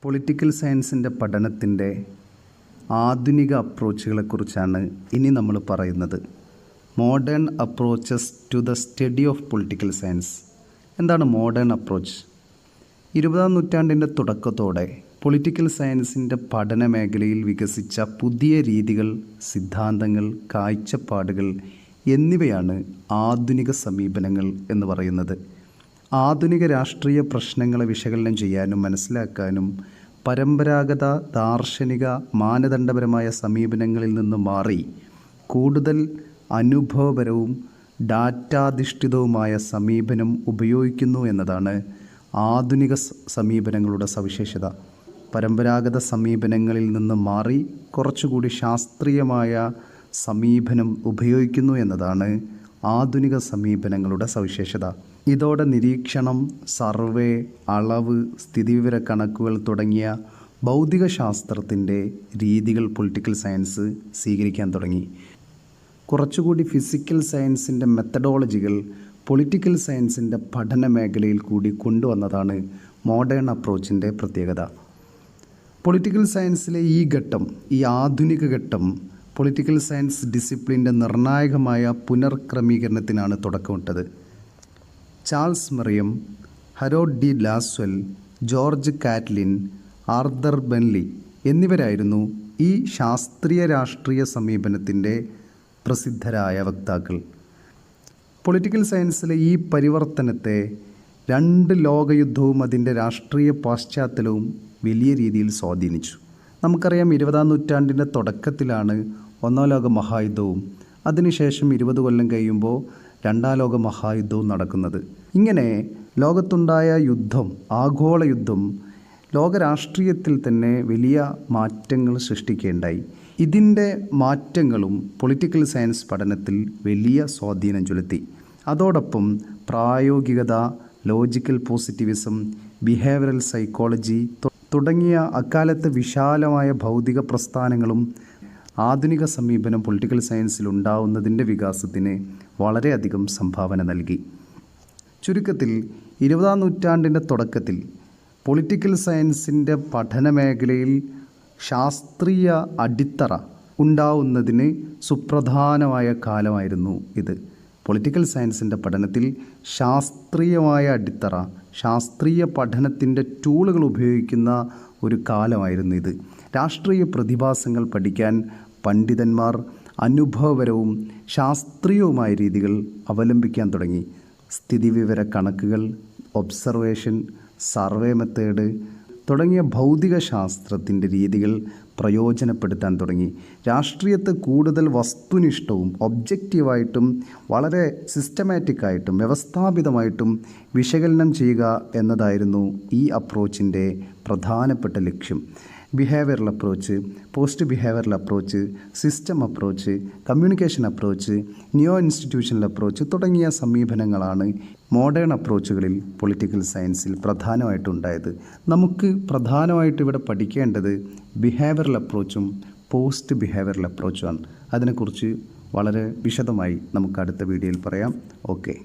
Political സയൻസിൻ്റെ പഠനത്തിൻ്റെ ആധുനിക അപ്രോച്ചുകളെക്കുറിച്ചാണ് ഇനി നമ്മൾ പറയുന്നത്. Modern approaches to the study of political science. എന്താണ് മോഡേൺ അപ്രോച്ച്? 20-ാം നൂറ്റാണ്ടിൻ്റെ തുടക്കത്തോടെ പൊളിറ്റിക്കൽ സയൻസിൻ്റെ പഠന മേഖലയിൽ വികസിച്ച പുതിയ രീതികൾ, സിദ്ധാന്തങ്ങൾ, കാഴ്ചപ്പാടുകൾ എന്നിവയാണ് ആധുനിക സമീപനങ്ങൾ എന്ന് പറയുന്നത്. ആധുനിക രാഷ്ട്രീയ പ്രശ്നങ്ങളെ വിശകലനം ചെയ്യാനും മനസ്സിലാക്കാനും പരമ്പരാഗത ദാർശനിക മാനദണ്ഡപരമായ സമീപനങ്ങളിൽ നിന്ന് മാറി കൂടുതൽ അനുഭവപരവും ഡാറ്റാധിഷ്ഠിതവുമായ സമീപനം ഉപയോഗിക്കുന്നു എന്നതാണ് ആധുനിക സമീപനങ്ങളുടെ സവിശേഷത. പരമ്പരാഗത സമീപനങ്ങളിൽ നിന്ന് മാറി കുറച്ചുകൂടി ശാസ്ത്രീയമായ സമീപനം ഉപയോഗിക്കുന്നു എന്നതാണ് ആധുനിക സമീപനങ്ങളുടെ സവിശേഷത. ഇതോടെ നിരീക്ഷണം, സർവേ, അളവ്, സ്ഥിതിവിവര കണക്കുകൾ തുടങ്ങിയ ഭൗതിക ശാസ്ത്രത്തിൻ്റെ രീതികൾ പൊളിറ്റിക്കൽ സയൻസ് സ്വീകരിക്കാൻ തുടങ്ങി. കുറച്ചുകൂടി ഫിസിക്കൽ സയൻസിൻ്റെ മെത്തഡോളജികൾ പൊളിറ്റിക്കൽ സയൻസിൻ്റെ പഠന മേഖലയിൽ കൂടി കൊണ്ടുവന്നതാണ് മോഡേൺ അപ്രോച്ചിൻ്റെ പ്രത്യേകത. പൊളിറ്റിക്കൽ സയൻസിലെ ഈ ആധുനിക ഘട്ടം പൊളിറ്റിക്കൽ സയൻസ് ഡിസിപ്ലിൻ്റെ നിർണായകമായ പുനർക്രമീകരണത്തിനാണ് തുടക്കമിട്ടത്. Charles Merriam, Harold D Lasswell, George Catlin, Arthur Bentley എന്നിവരായിരുന്നു ഈ ശാസ്ത്രീയ രാഷ്ട്രീയ സമീപനത്തിൻ്റെ പ്രസിദ്ധരായ വക്താക്കൾ. പൊളിറ്റിക്കൽ സയൻസിലെ ഈ പരിവർത്തനത്തെ രണ്ട് ലോകയുദ്ധവും അതിൻ്റെ രാഷ്ട്രീയ പാശ്ചാത്തലവും വലിയ രീതിയിൽ സ്വാധീനിച്ചു. നമുക്കറിയാം, 20-ാം നൂറ്റാണ്ടിൻ്റെ തുടക്കത്തിലാണ് ഒന്നാം ലോക മഹായുദ്ധവും അതിനുശേഷം 20 കൊല്ലം കഴിയുമ്പോൾ രണ്ടാം ലോക മഹായുദ്ധവും നടക്കുന്നത്. ഇങ്ങനെ ലോകത്തുണ്ടായ യുദ്ധം, ആഗോള യുദ്ധം ലോകരാഷ്ട്രീയത്തിൽ തന്നെ വലിയ മാറ്റങ്ങൾ സൃഷ്ടിക്കുകയുണ്ടായി. ഇതിൻ്റെ മാറ്റങ്ങളും പൊളിറ്റിക്കൽ സയൻസ് പഠനത്തിൽ വലിയ സ്വാധീനം ചെലുത്തി. അതോടൊപ്പം പ്രായോഗികത, ലോജിക്കൽ പോസിറ്റിവിസം, ബിഹേവിയറൽ സൈക്കോളജി തുടങ്ങിയ അക്കാലത്തെ വിശാലമായ ഭൗതിക പ്രസ്ഥാനങ്ങളും ആധുനിക സമീപനം പൊളിറ്റിക്കൽ സയൻസിൽ ഉണ്ടാവുന്നതിൻ്റെ വികാസത്തിന് വളരെയധികം സംഭാവന നൽകി. ചുരുക്കത്തിൽ 20-ാം നൂറ്റാണ്ടിൻ്റെ തുടക്കത്തിൽ പൊളിറ്റിക്കൽ സയൻസിൻ്റെ പഠന മേഖലയിൽ ശാസ്ത്രീയ അടിത്തറ ഉണ്ടാവുന്നതിന് സുപ്രധാനമായ കാലമായിരുന്നു ഇത്. പൊളിറ്റിക്കൽ സയൻസിൻ്റെ പഠനത്തിൽ ശാസ്ത്രീയമായ അടിത്തറ, ശാസ്ത്രീയ പഠനത്തിൻ്റെ ടൂളുകൾ ഉപയോഗിക്കുന്ന ഒരു കാലമായിരുന്നു ഇത്. രാഷ്ട്രീയ പ്രതിഭാസങ്ങൾ പഠിക്കാൻ പണ്ഡിതന്മാർ അനുഭവപരവും ശാസ്ത്രീയവുമായ രീതികൾ അവലംബിക്കാൻ തുടങ്ങി. സ്ഥിതിവിവര കണക്കുകൾ, ഒബ്സർവേഷൻ, സർവേ മെത്തേഡ് തുടങ്ങിയ ഭൗതിക ശാസ്ത്രത്തിൻ്റെ രീതികൾ പ്രയോജനപ്പെടുത്താൻ തുടങ്ങി. രാഷ്ട്രീയത്തെ കൂടുതൽ വസ്തുനിഷ്ഠവും ഒബ്ജക്റ്റീവായിട്ടും വളരെ സിസ്റ്റമാറ്റിക്കായിട്ടും വ്യവസ്ഥാപിതമായിട്ടും വിശകലനം ചെയ്യുക എന്നതായിരുന്നു ഈ അപ്രോച്ചിൻ്റെ പ്രധാനപ്പെട്ട ലക്ഷ്യം. Behavioural approach, post behavioural approach, system approach, communication approach, neo institutional approach തുടങ്ങിയ സമീപനങ്ങളാണ് മോഡേൺ അപ്രോച്ചുകളിൽ പൊളിറ്റിക്കൽ സയൻസിൽ പ്രധാനമായിട്ടുണ്ടായത്. നമുക്ക് പ്രധാനമായിട്ട് ഇവിടെ പഠിക്കേണ്ടത് ബിഹേവിയറൽ അപ്രോച്ചും പോസ്റ്റ് ബിഹേവിയറൽ അപ്രോച്ചുമാണ്. അതിനെക്കുറിച്ച് വളരെ വിശദമായി നമുക്ക് അടുത്ത വീഡിയോയിൽ പറയാം. ഓക്കെ.